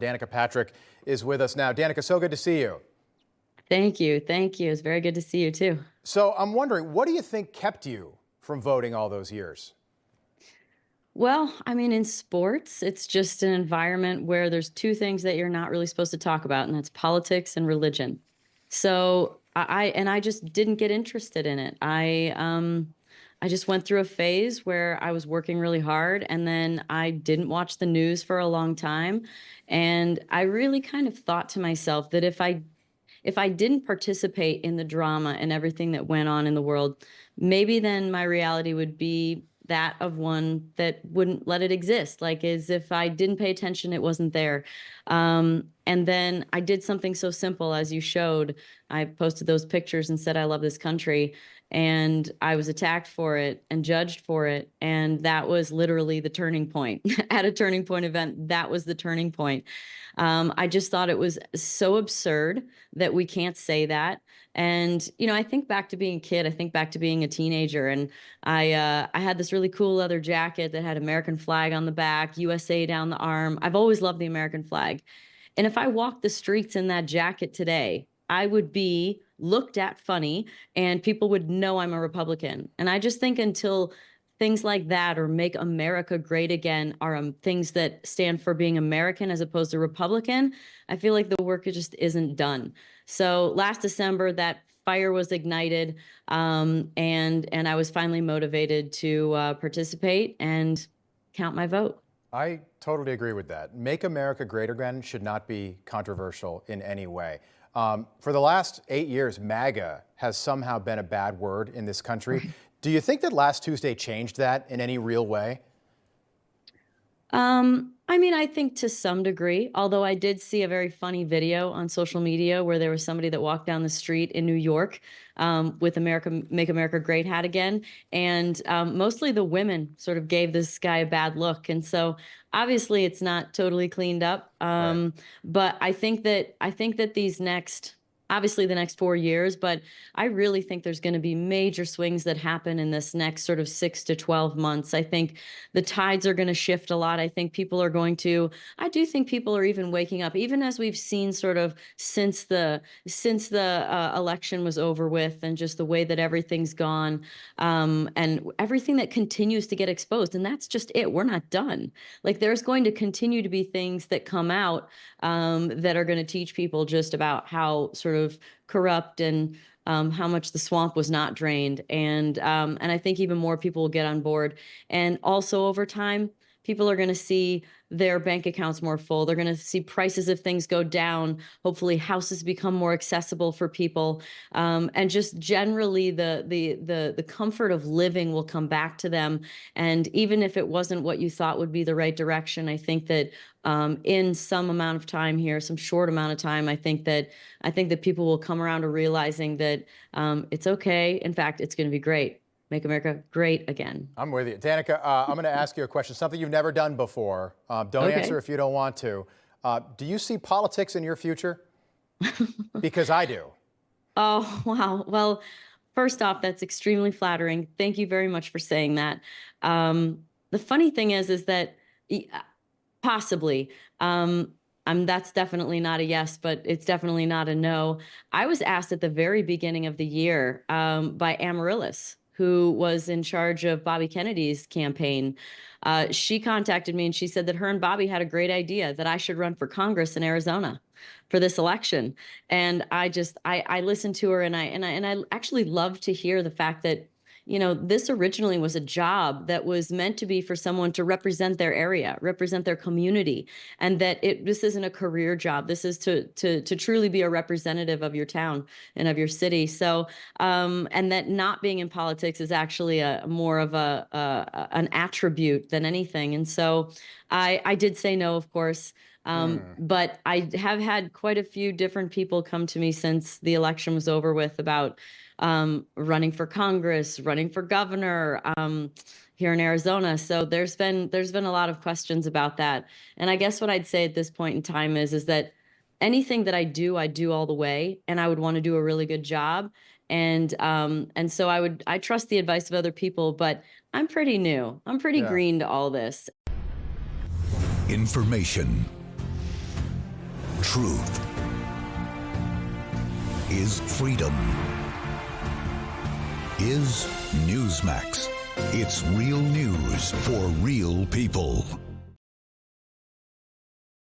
Danica Patrick is with us now. Danica, so good to see you. Thank you. Thank you. It's very good to see you too. So I'm wondering, what do you think kept you from voting all those years? Well, I mean, in sports, it's just an environment where there's two things that you're not really supposed to talk about, and that's politics and religion. So I just didn't get interested in it. I just went through a phase where I was working really hard, and then I didn't watch the news for a long time. And I really kind of thought to myself that if I didn't participate in the drama and everything that went on in the world, maybe then my reality would be that of one that wouldn't let it exist. Like, as if I didn't pay attention, it wasn't there. And then I did something so simple as you showed. I posted those pictures and said, I love this country. And I was attacked for it and judged for it. And that was literally the turning point. At a turning point event, that was the turning point. I just thought it was so absurd that we can't say that. And, I think back to being a kid, I think back to being a teenager, and I had this really cool leather jacket that had American flag on the back, USA down the arm. I've always loved the American flag. And if I walked the streets in that jacket today, I would be looked at funny and people would know I'm a Republican. And I just think until things like that, or make America great again, are things that stand for being American as opposed to Republican, I feel like the work just isn't done. So last December, that fire was ignited, and I was finally motivated to participate and count my vote. I totally agree with that. Make America Great Again should not be controversial in any way. For the last 8 years, MAGA has somehow been a bad word in this country. Do you think that last Tuesday changed that in any real way? I mean, I think to some degree, although I did see a very funny video on social media where there was somebody that walked down the street in New York with America, Make America Great hat again. And mostly the women sort of gave this guy a bad look. And so obviously it's not totally cleaned up. Right. But I think that obviously the next 4 years, but I really think there's going to be major swings that happen in this next sort of 6 to 12 months. I think the tides are going to shift a lot. I do think people are even waking up, even as we've seen sort of since the election was over with, and just the way that everything's gone, and everything that continues to get exposed. And that's just it. We're not done. Like, there's going to continue to be things that come out that are going to teach people just about how sort of corrupt and how much the swamp was not drained. And I think even more people will get on board. And also over time, people are going to see their bank accounts more full. They're going to see prices of things go down. Hopefully houses become more accessible for people. And just generally the comfort of living will come back to them. And even if it wasn't what you thought would be the right direction, I think that in some amount of time here, some short amount of time, I think that people will come around to realizing that it's okay. In fact, it's going to be great. Make America great again. I'm with you. Danica, I'm going to ask you a question, something you've never done before. Don't Okay. answer if you don't want to. Do you see politics in your future? Because I do. Oh, wow. Well, first off, that's extremely flattering. Thank you very much for saying that. The funny thing is that possibly, that's definitely not a yes, but it's definitely not a no. I was asked at the very beginning of the year by Amaryllis, who was in charge of Bobby Kennedy's campaign. She contacted me and she said that her and Bobby had a great idea that I should run for Congress in Arizona for this election. And I listened to her, and I actually love to hear the fact that, this originally was a job that was meant to be for someone to represent their area, represent their community, and that this isn't a career job. This is to truly be a representative of your town and of your city. So, and that not being in politics is actually more of an attribute than anything. And so, I did say no, of course. But I have had quite a few different people come to me since the election was over with about running for Congress, running for governor here in Arizona. So there's been a lot of questions about that. And I guess what I'd say at this point in time is that anything that I do all the way, and I would want to do a really good job. And so I trust the advice of other people, but I'm pretty new. I'm pretty Yeah. green to all this. Information. truth is freedom. Is Newsmax. It's real news for real people.